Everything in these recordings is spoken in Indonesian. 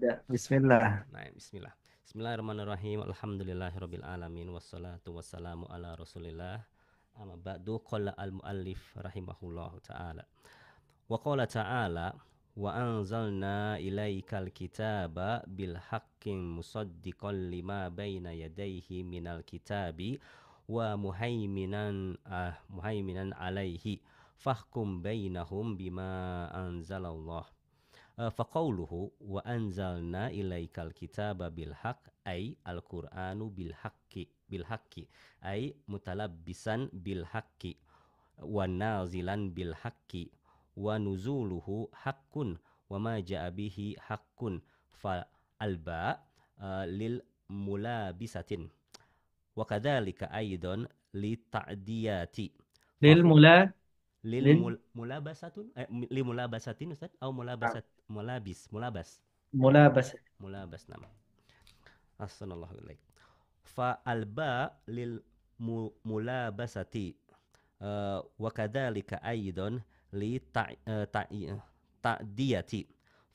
Ya, Bismillah. Nah, bismillah. Bismillahirrahmanirrahim. Alhamdulillahirabbil alamin wassalatu wassalamu ala Rasulillah. Amma ba'du qala al-muallif rahimahullahu taala. Wa qala ta'ala wa anzalna ilaikal kitaba bil haqqin musaddiqan lima baina yadayhi minal kitabi wa muhaiminan alaihi fahkum bainahum bima anzalallah. Faqauluhu wa anzalna ilaikal kitaba bil haqq ay al-Qur'anu bil haqqi ay mutalabbisan bil haqqi wa nazilan bil haqqi wa nuzuluhu haqqun wa ma ja'a bihi haqqun fa alba lil mulabisatin wa kadzalika aidan li ta'diyati fa Lil mula lil lil mulabasatun li mulabasatin Ustaz atau mulabas. mulabas nama Assalamualaikum ilaik fa alba lil mulabasati wa kadzalika aidan li ta'diyati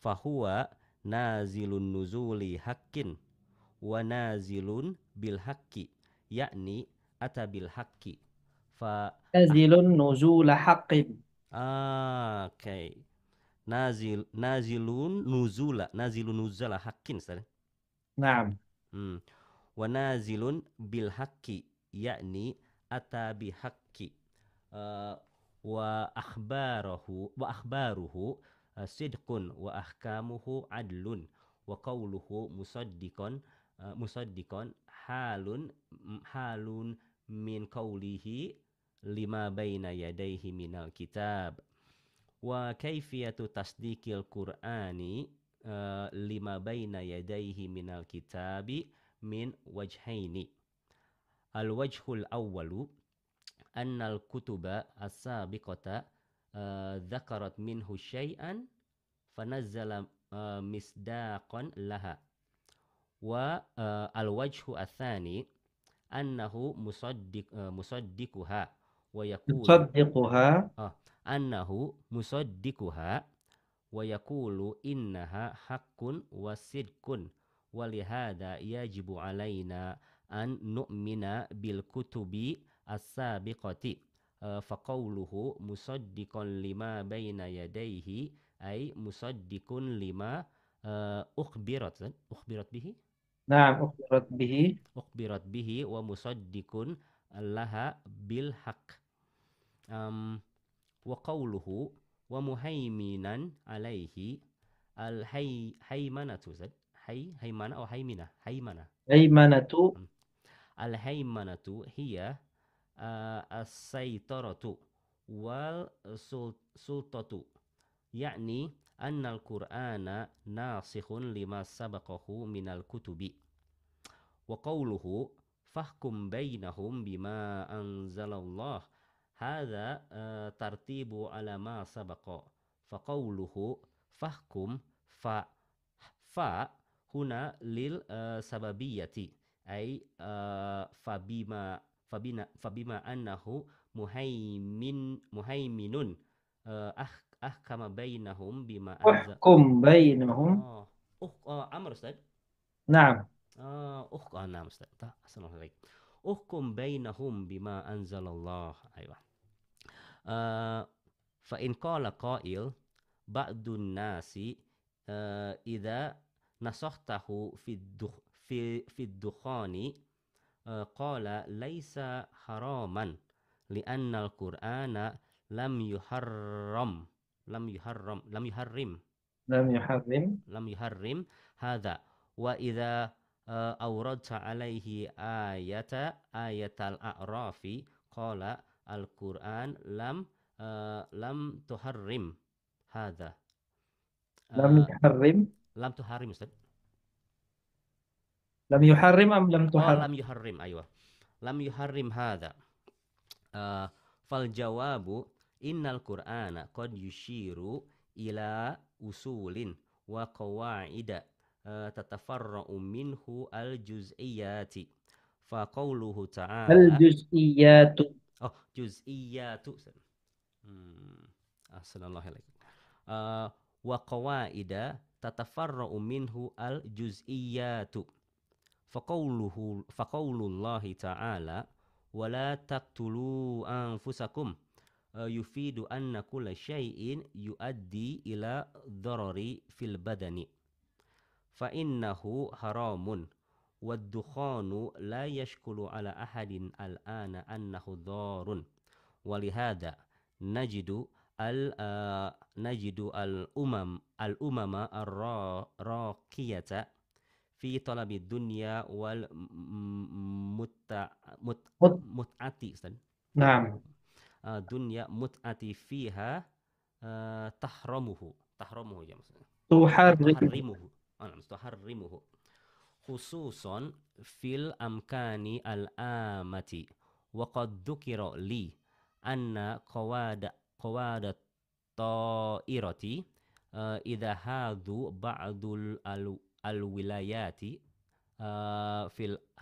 fa huwa nazilun nuzuli haqqin wa nazilun bil haqqi yakni ata bil haqqi fa Nazilun nuzula haqqin. okay. Nazilun nuzula haqqin Ustaz. Naam. Hmm. Wa nazilun bil haqqi yakni ata bi haqqi. Uh, wa akhbaruhu sidqun wa ahkamuhu adlun wa qawluhu musaddiqan halun min qawlihi lima baina yadayhi minal kitab wa kaifiyatu tasdiqil qur'ani lima baina yadayhi minal kitabi min wajhaini. Al wajhul awwalu annal kutuba as-sabiqata dzakarat minhu syai'an fanazzala misdaqan laha wa al wajhu atsani annahu musaddiquha wa yaqulu Tusaddiquha. annahu musaddiquha wa yaqulu innaha haqqun wa sidqun walihada yajibu alaina an nu'mina bil kutubi as-sabiqati faqauluhu musaddiqan lima baina yadayhi ay musaddiqun lima ukhbirat bihi Naam, ukhbirat bihi. wa musaddiqun laha bil haqq. Wa qawluhu wa muhaiminan alaihi al haymanatu haymana atau haymana Aymanatu. Hmm. Al haymanatu hiya as-saytaratu wal sultatu yakni annal qur'ana nasikhun lima sabaqahu minal kutubi wa qawluhu fahkum bainahum bima anzalallah hadza tartibu ala ma sabaqa fa qawluhu fahkum fa huna lil sababiyati ay fabima annahu muhaiminun ahkama bainahum bima anza Wahkum bainahum. oh amr Ustaz. Naam. Naam Ustaz. Assalamualaikum. Uhkum bainahum bima anzalallah. Aywa. Fa in qala qail ba'dun nasi idza nasahtahu fid dukhani qala laisa haraman li'anna al-Qur'ana lam yuharram lam yuharram lam yuharrim Lam yuharrim. lam yuharrim hadza wa idza awradta alaihi ayatal a'rafi qala al-Qur'an lam tuharrim hadza Lam uh, yuharrim. lam tuharrim Ustaz. Lam yuharrim am lam Lam tuharrim. yuharrim aywa lam yuharrim hadza fal jawabu innal Qur'ana qad yushiru ila usulin wa qawaida tatafarra'u minhu al-juz'iyati fa qawluhu Al ta'ala juz'iyatu. juz'iyatu assalamualaikum wa qawaida tatafarra'u minhu al-juz'iyyatu. Faqaulullahi ta'ala wala taqtulu anfusakum yufidu anna kulla syai'in yuaddi ila dharari fil badani fa innahu haramun wad-dukhanu la yashkulu ala ahadin al-ana annahu dharun walihada najidu al-umama ar-raqiyata fi talabi dunya wal Mut. mut'ati Naam. dunya mut'ati fiha tahramuhu ya maksudnya Tuharrim. tuharrimuhu khususan fil amkani al-amati wa qad dzukira li anna qawada ta'irati idha hadu ba'dul al-wilayati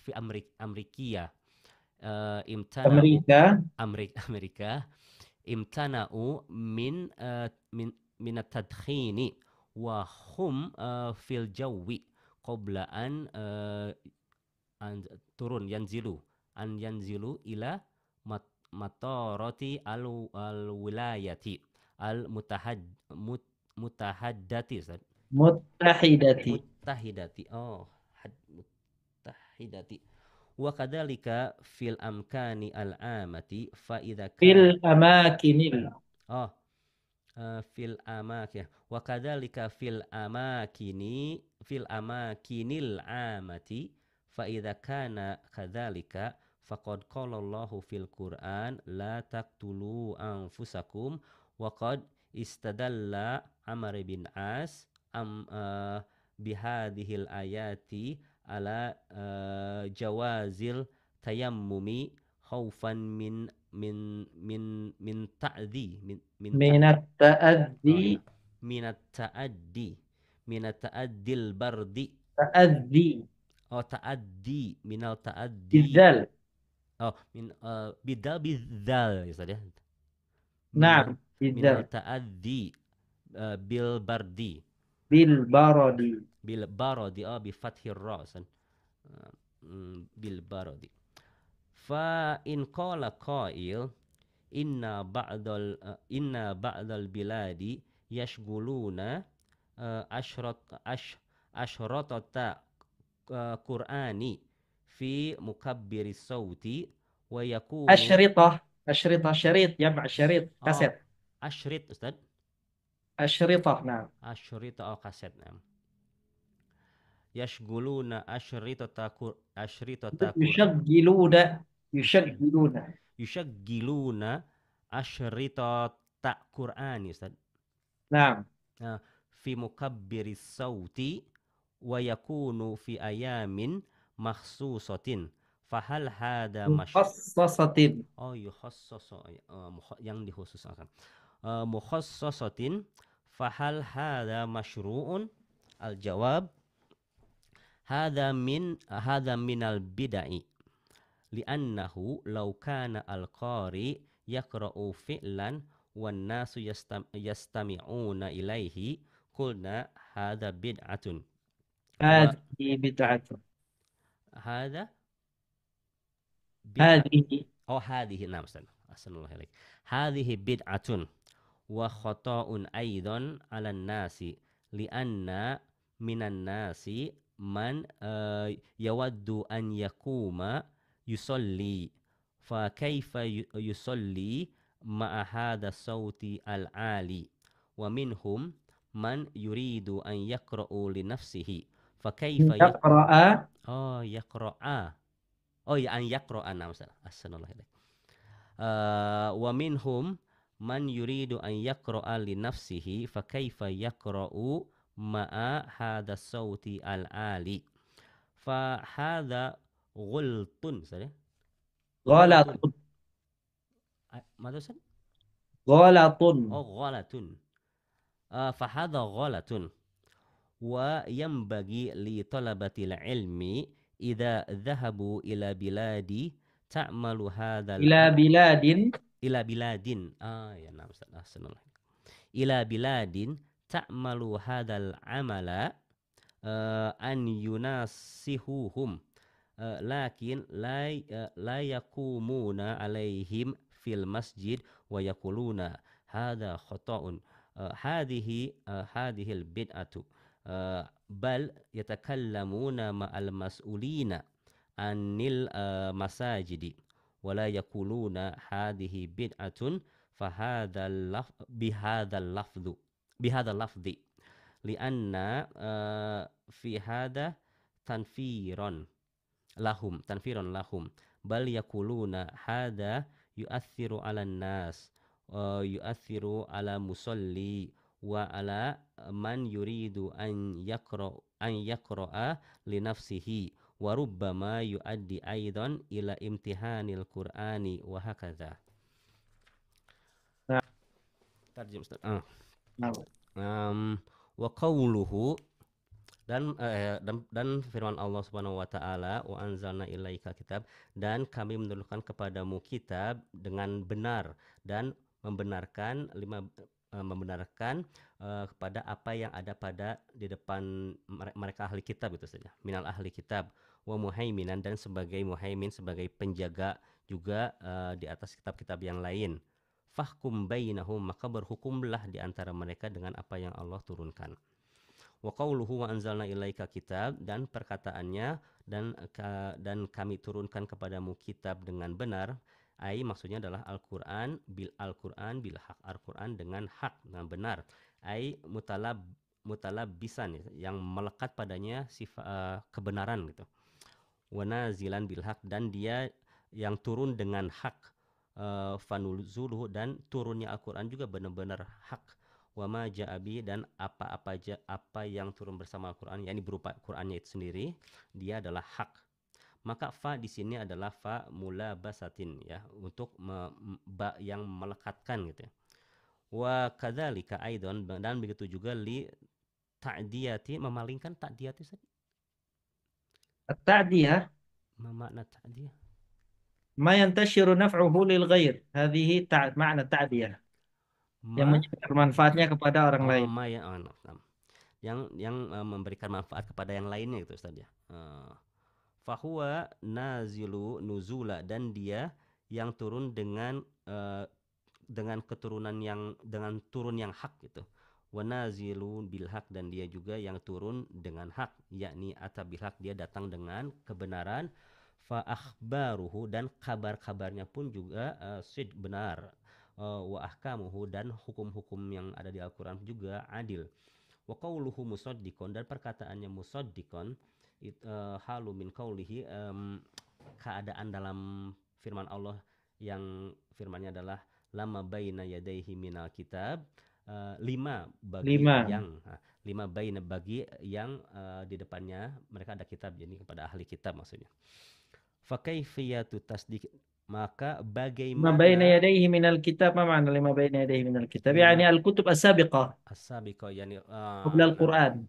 fi Amerika imtana'u Amerika imtana'u min at-tadkhini wa hum fil jawi qabla an turun yanzilu ila matarati al-wilayati mutahaddati muttahidati muttahidati wa kadzalika fil amkani al-amati fa idza Fil amakinil. fil amakin wa kadzalika fil amakinil amati fa idza kana kadzalika faqad qala Allahu fil Qur'an la taqtulu anfusakum wa qad istadalla Amr bin As bihadhil ayati ala jawazil tayammumi khaufan min ta'dhi Minat ta'addi. minat ta'addil bardi Ta'addi. ta'addi minal ta'addi Bidzal. bidzal ya Ustaz ya. Naam. Minal Bidzal. ta'addi bil bardi Bil baradi. bil baradi bi fathir ra bil baradi fa in qala qail inna ba'dal biladi yashguluna ashratata Qur'ani fi mukabbiri sauti wa yakunu Asyrita. Syarit. Jam' syarit. Kaset. ashrit Ustaz Asyrita. Naam. asyrita kaset yashguluna ashritata Yushaggiluna yushaggiluna ashritata Qur'ani Ustaz Naam. fi mukabbiri sauti wa yakunu fi ayamin makhsusatin fahal hada Mukhassasatin. yang dikhususkan mukhassasatin fahal hada masyru'un al jawab hada minal bid'ah li'annahu law kana al qari yaqra'u fi'lan wan nasu yastami'una ilaihi qulna hada bid'atun Hadhihi bid'atun. hada Hadhihi. hadhihi na'am Assalamualaikum hadhihi bid'atun wa khata'un aidan 'alan nasi li'anna minan nasi man yawaddu an yakuma yusalli fa kaifa yusalli ma'a hadha sauti al-ali wa minhum man yuridu an yaqra'u li nafsihi fa kaifa Yaqra'a. yaqra'a an yaqra'a na'am Assalamualaikum wa minhum man yuridu an yaqra'a li nafsihi fa kaifa yaqra'u ma'a hadha sauti al-ali fa hadha ghultun Ghalatun. Madusan Ghalatun. ghalatun fa hadha ghalatun wa yanbaghi li talabatil ilmi idza dhahabu ila biladi ta'malu hadzal Ila biladin. ila biladin ya na'am Ustaz ila biladin ta'malu hadzal amala an yunasihuhum lakin la yakumuna alaihim fil masjid wa yaquluna hadza khata'un hadhil bid'atu bal yatakallamuna ma'al mas'ulina anil masajidi wala yaquluna hadhihi bid'atun bihadzal lafdhi lianna fi hadha tanfiron lahum bal yaquluna hadha yu'athiru 'alan nas yu'athiru 'ala musalli wa 'ala man yuridu an yaqra'a li nafsihi wa rubbama yu'addi aidan ila imtihanil qur'ani wa hakadha. Nah, Tarjim Ustaz. nah. Wa qawluhu dan firman Allah Subhanahu wa taala, wa anzalna ilaika kitab, dan kami menurunkan kepadamu kitab dengan benar dan membenarkan kepada apa yang ada pada di depan mereka ahli kitab itu saja, minal ahli kitab, wa muhaiminan, dan sebagai muhaimin, sebagai penjaga juga di atas kitab-kitab yang lain. Fahkum bainahum, maka berhukumlah di antara mereka dengan apa yang Allah turunkan. Wa qauluhu wa anzalna ilaika kitab, dan perkataannya dan kami turunkan kepadamu kitab dengan benar, maksudnya adalah Al-Qur'an bil haq, Al-Qur'an dengan hak, dengan benar, mutalabbisan, yang melekat padanya sifat kebenaran gitu. Wa nazilan bil haq, dan dia yang turun dengan hak. Fanuzuluhu, dan turunnya Al-Qur'an juga benar-benar hak. Wa ma ja'abi, dan apa yang turun bersama Al-Qur'an, yakni berupa Qur'annya itu sendiri, dia adalah hak. Maka fa di sini adalah fa mulabasatin, ya, untuk ba yang melekatkan gitu ya. Wa kadzalika aidan, dan begitu juga li ta'diyati, memalingkan ta'diyati. التعدية Ma makna ta'diyah? ما ينتشر نفعه للغير. هذه معنى التعدية. Yang menyebar manfaatnya kepada orang lain. Yang memberikan manfaat kepada yang lainnya itu Ustaz ya. Fahuwa nazilu nuzula, dan dia yang turun dengan turun yang hak gitu. Wa nazilu bil haq, dan dia juga yang turun dengan hak, yakni atabil haq, dia datang dengan kebenaran. Fa akhbaruhu, dan kabar-kabarnya pun juga benar. Wa ahkamuhu, dan hukum-hukum yang ada di Al-Qur'an juga adil. Wa qauluhu musaddiqon, dan perkataannya musaddiqon halu min qaulihi, keadaan dalam firman Allah yang firmannya adalah lama baina yadaihi minal kitab, lima baina bagi yang di depannya mereka ada kitab, jadi kepada ahli kitab maksudnya. Fa kaifiyatu tasdiq, maka bagaimana ما بين يديه من الكتاب. ما معنى لما بين يديه من الكتاب؟ يعني الكتب السابقة as-sabiqah, yani قبل القرآن.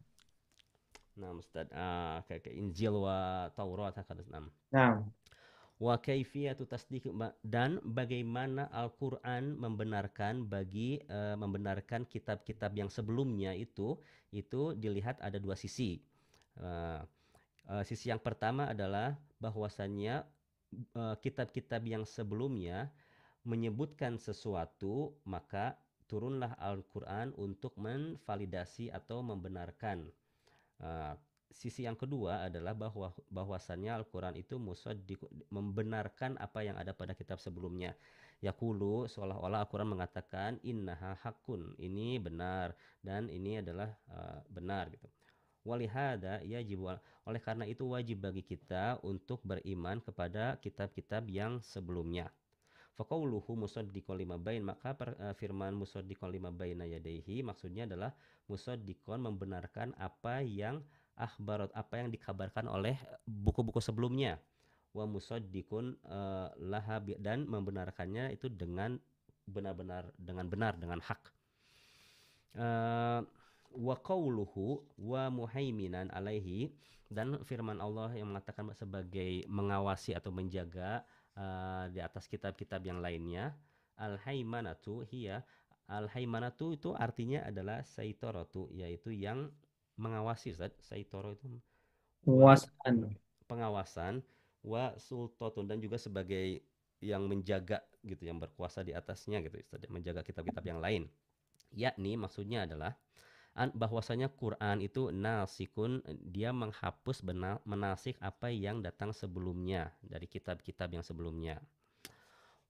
nah Ustaz, kayak Injil wa Taurat hakadha. نعم. Wa kaifiyatu tasdiq, dan bagaimana Al-Qur'an membenarkan membenarkan kitab-kitab yang sebelumnya itu dilihat ada dua sisi. Sisi yang pertama adalah bahwasannya kitab-kitab yang sebelumnya menyebutkan sesuatu, maka turunlah Al-Qur'an untuk menvalidasi atau membenarkan. Sisi yang kedua adalah bahwasannya Al-Qur'an itu musaddiq, membenarkan apa yang ada pada kitab sebelumnya. Yaqulu, seolah-olah Al-Qur'an mengatakan innaha haqqun, ini benar dan ini adalah benar gitu. Walihada yajibu, oleh karena itu wajib bagi kita untuk beriman kepada kitab-kitab yang sebelumnya. Faqauluhu musaddiqon lima bain, maka firman musaddiqon lima baina yadaihi maksudnya adalah musaddiqon membenarkan apa yang akhbarat, apa yang dikabarkan oleh buku-buku sebelumnya. Wa musaddiqun laha, dan membenarkannya itu dengan benar-benar, dengan hak. Wa qauluhu wa muhaiminan alaihi, dan firman Allah yang mengatakan sebagai mengawasi atau menjaga di atas kitab-kitab yang lainnya. Al-haimanatu hiya Al-haimanatu itu artinya adalah saitorotu, yaitu yang mengawasi, Ustaz. Saitoro itu wa Penguasaan. pengawasan, wa sultatun, dan juga sebagai yang menjaga gitu, yang berkuasa di atasnya gitu, Ustaz, menjaga kitab-kitab yang lain. Yakni maksudnya adalah bahwasanya Quran itu nasikun, dia menghapus menasik apa yang datang sebelumnya dari kitab-kitab yang sebelumnya.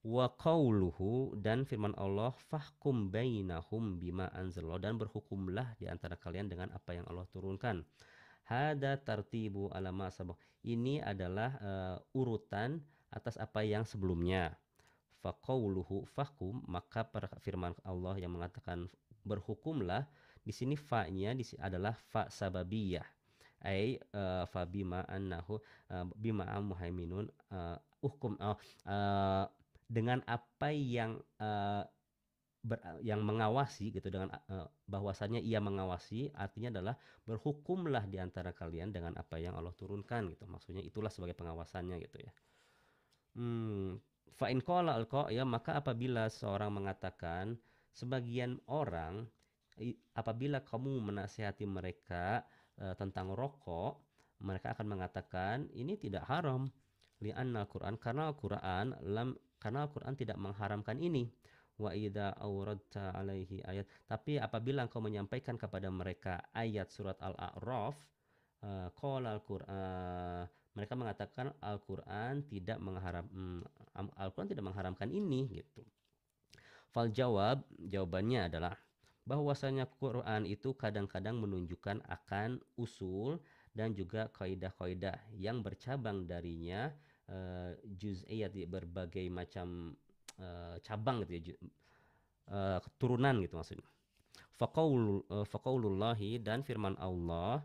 Wa qauluhu, dan firman Allah, fahkum bainahum bima anzalallah, dan berhukumlah di antara kalian dengan apa yang Allah turunkan. Hada tartibu alama sabaq, ini adalah urutan atas apa yang sebelumnya. Faqauluhu fahkum, maka firman Allah yang mengatakan berhukumlah, di sini fa-nya adalah fa sababiyah, ai fa bima annahu bima muhaiminun hukum dengan apa yang yang mengawasi gitu, dengan bahwasannya ia mengawasi, artinya adalah berhukumlah di antara kalian dengan apa yang Allah turunkan gitu, maksudnya itulah sebagai pengawasannya gitu ya. Fa in qala ya, maka apabila seorang mengatakan, sebagian orang, apabila kamu menasihati mereka tentang rokok, mereka akan mengatakan ini tidak haram. Li'anna Al-Quran, karena Al-Quran tidak mengharamkan ini. Wa idza awradta alaihi ayat, tapi apabila engkau menyampaikan kepada mereka ayat surat Al-A'raf, qala Al-Quran, mereka mengatakan Al-Quran tidak mengharamkan ini gitu. Fal jawabannya adalah bahwasanya Quran itu kadang-kadang menunjukkan akan usul dan juga kaidah-kaidah yang bercabang darinya, juz'iyat, berbagai macam cabang gitu ya, turunan gitu maksudnya. Faqaulullahi, dan firman Allah,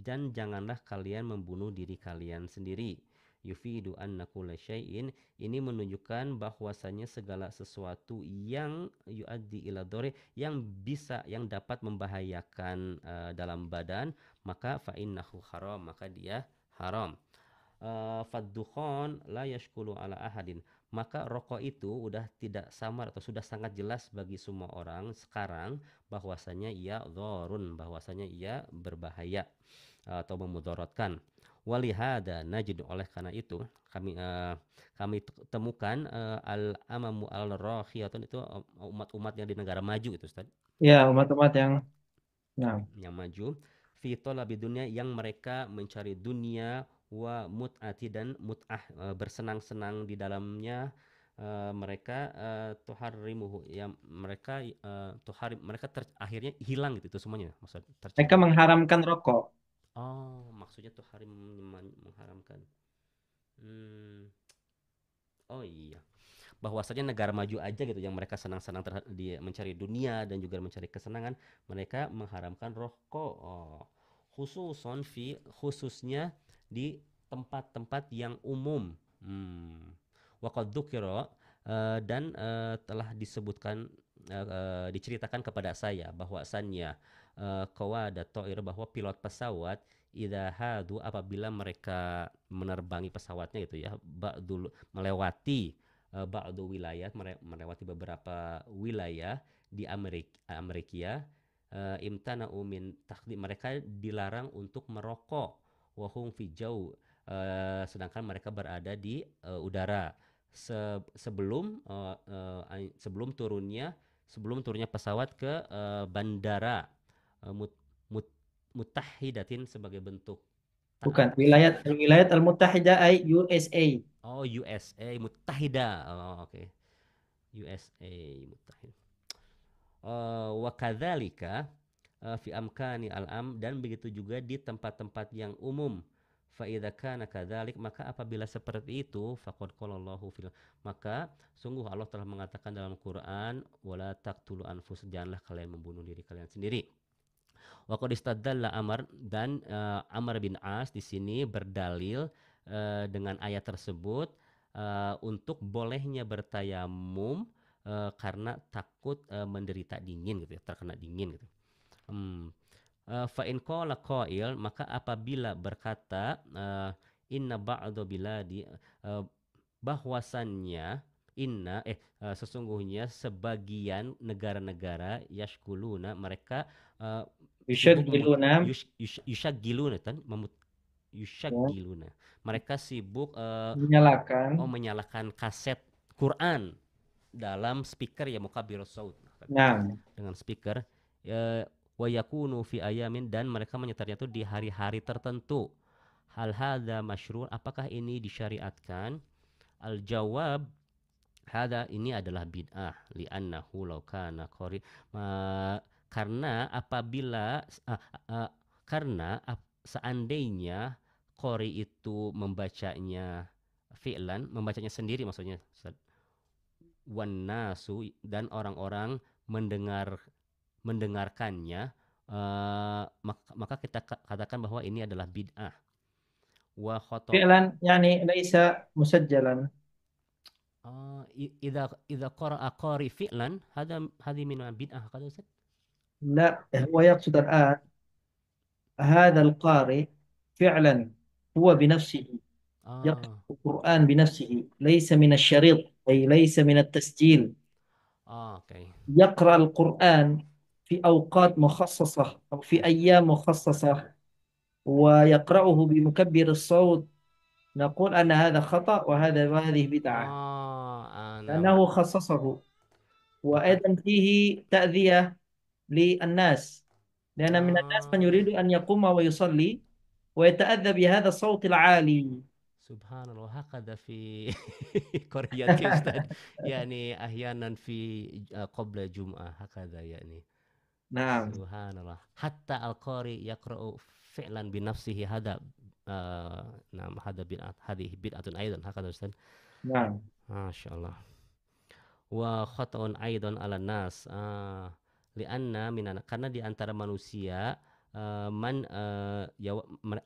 dan janganlah kalian membunuh diri kalian sendiri. Yufidu anna kulla syai'in, ini menunjukkan bahwasanya segala sesuatu yang yuaddi ila dhari, yang dapat membahayakan dalam badan, maka fa innahu haram, maka dia haram. Faddukhon la yashkulu ala ahadin, maka rokok itu udah tidak samar atau sudah sangat jelas bagi semua orang sekarang bahwasanya ia dhorun, bahwasanya ia berbahaya atau memudaratkan. Walihada najid, oleh karena itu kami temukan al-amamu al-rakhiyatun, itu umat-umat yang di negara maju itu, Ustaz, Ya, umat-umat yang nah, yang maju, fi talabi dunia, yang mereka mencari dunia, wa mut'ati, dan mut'ah, bersenang-senang di dalamnya, mereka tuharrimuhu, ya mereka mereka akhirnya hilang gitu itu semuanya, maksud mereka tercabut. mengharamkan rokok. Oh, maksudnya tuharim, mengharamkan. Hmm. Oh iya, bahwasanya negara maju aja gitu yang mereka senang-senang dia mencari dunia dan juga mencari kesenangan, mereka mengharamkan rokok. Oh, khususnya di tempat-tempat yang umum. Waqad dzukira, dan telah disebutkan, diceritakan kepada saya bahwasannya qawada ta'ir, bahwa pilot pesawat, idza hadu, apabila mereka menerbangi pesawatnya gitu ya, ba'dul, melewati ba'du wilayah, melewati beberapa wilayah di Amerika, imtana umin takdim, mereka dilarang untuk merokok, wahum fi jau, sedangkan mereka berada di udara, sebelum sebelum turunnya pesawat ke bandara mut, mut, mutahidatin, sebagai bentuk Bukan, taat. wilayah wilayah Al-Muttahidah ay USA. Oh, USA Mutahida. Oh, oke. Okay. USA Mutahida. Wa kadzalika fi amkani al-am, dan begitu juga di tempat-tempat yang umum. Fa idza kana kadzalik, maka apabila seperti itu, faqad qalallahu fil, maka sungguh Allah telah mengatakan dalam Quran, wala taqtulu anfus, janganlah kalian membunuh diri kalian sendiri. Wa qad istadalla Amr, dan Amr bin As di sini berdalil dengan ayat tersebut untuk bolehnya bertayamum karena takut menderita dingin gitu ya, terkena dingin gitu. Fa in qala qail, maka apabila berkata inna ba'du biladi, bahwasannya sesungguhnya sebagian negara-negara yashkuluna mereka uh, sibuk يشغلون yushagiluna ya, yushagiluna mereka sibuk menyalakan. menyalakan kaset Quran dalam speaker ya mukabir saut Nah, dengan speaker wa yakunu fi ayamin dan mereka menyetarnya itu di hari-hari tertentu. Hal hadza masyru' apakah ini disyariatkan? Al jawab hada ini adalah bid'ah li'annahu law kana qari karena apabila uh, karena seandainya qari itu membacanya fi'lan membacanya sendiri maksudnya wan nasu dan orang-orang mendengarkannya maka kita katakan bahwa ini adalah bid'ah wa khoto'un فعلا يعني ليس مسجلا. إذا قرأ قارئ فعلا هذه من bid'ah kata Ustaz. لا، هو يقصد الآن هذا القارئ فعلا هو بنفسه يقرأ Ah, القرآن بنفسه، ليس من الشريط، أي ليس من التسجيل. okay. يقرأ القرآن في أوقات مخصصة أو في أيام مخصصة ويقرأه بمكبر الصوت، نقول أن هذا خطأ وهذه بدعة، Nah, لأنه خصصه. maka وأيضا فيه تأذية للناس، لأن من الناس من ah يريد أن يقوم ويصلي ويتأذى بهذا الصوت العالي. subhanallah hakada fi qaryati Ustaz yani ahyanan fi qabla jum'ah hakada yani نعم. subhanallah hatta al-qari yaqra'u fi'lan bi nafsihi hada nah hada bid'at hadhihi bid'atun aidan hakada Ustaz نعم. masyaallah wa khata'un aidan 'ala nas li'anna minan karena di antara manusia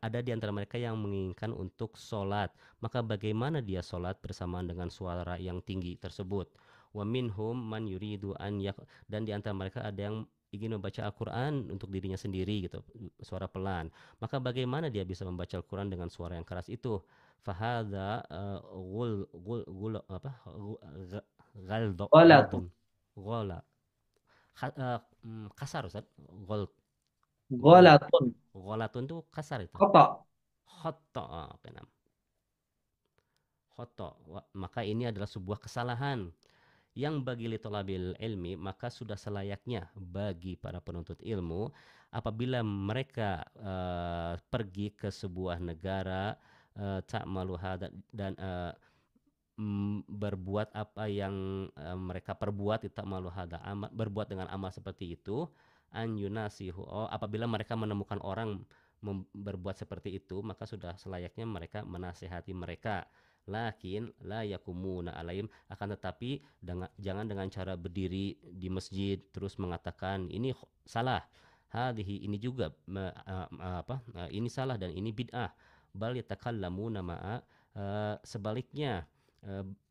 ada di antara mereka yang menginginkan untuk sholat maka bagaimana dia sholat bersamaan dengan suara yang tinggi tersebut wa minhum man yuridu dan di antara mereka ada yang ingin membaca Al-Quran untuk dirinya sendiri gitu suara pelan maka bagaimana dia bisa membaca Al-Quran dengan suara yang keras itu fahada gul gul gul apa غلط. Ghaldun. Ghola. Kasar Ustaz. Gol. Gol. غلط. Gholatun tuh kasar itu. خطأ. Khoto. Oke, nam. Khoto. Maka ini adalah sebuah kesalahan. Yang bagi litolabil ilmi, maka sudah selayaknya bagi para penuntut ilmu, apabila mereka pergi ke sebuah negara, tak malu dan berbuat apa yang mereka perbuat tak malu hada amal berbuat dengan amal seperti itu an yunasihu apabila mereka menemukan orang berbuat seperti itu maka sudah selayaknya mereka menasihati mereka lakin la yakumuna alaihim akan tetapi jangan dengan cara berdiri di masjid terus mengatakan ini salah hadhihi ini juga ini salah dan ini bid'ah bal yatakallamuna ma'a sebaliknya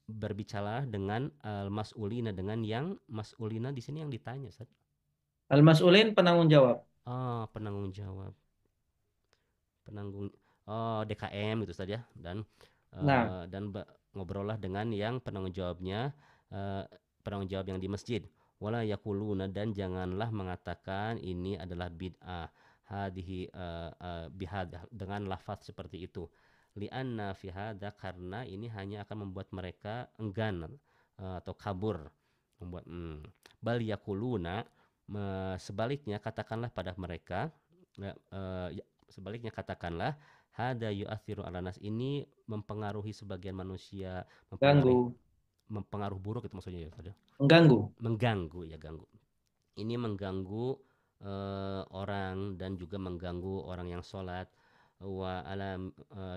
berbicara dengan mas'ulina dengan yang mas'ulina di sini yang ditanya Ustaz. المسؤولين penanggung jawab. Penanggung jawab. Penanggung DKM itu saja Nah, dan ngobrollah dengan yang penanggung jawabnya penanggung jawab yang di masjid. Wala yakuluna dan janganlah mengatakan ini adalah bid'ah hadhihi bihadah dengan lafaz seperti itu li'anna fi hadza karena ini hanya akan membuat mereka enggan atau kabur membuat bal yaquluna sebaliknya katakanlah pada mereka sebaliknya katakanlah hada yu'athiru 'ala nas ini mempengaruhi sebagian manusia ganggu, mempengaruh buruk itu maksudnya ya tadi mengganggu. mengganggu ya ganggu ini mengganggu orang dan juga mengganggu orang yang sholat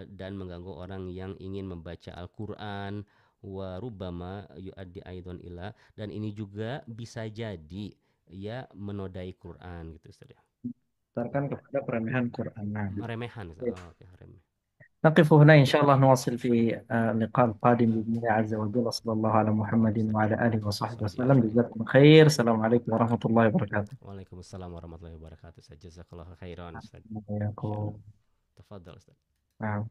dan mengganggu orang yang ingin membaca Al-Quran wa rubbama yu'addi aidon ila dan ini juga bisa jadi ya menodai Quran gitu Ustaz ya. Berdasarkan kepada peremehan Quran. Nah, Meremehan Ustaz. Okay, remeh. نقف هنا إن شاء الله، نواصل في اللقاء القادم بإذن الله عز وجل. صلى الله على محمد وعلى آله وصحبه وسلم. جزاكم خير. السلام عليكم ورحمة الله وبركاته. Waalaikumsalam warahmatullahi wabarakatuh. Jazakallahu khairan Ustaz. Ya. وإياكم. Tafadhal Ustaz. نعم.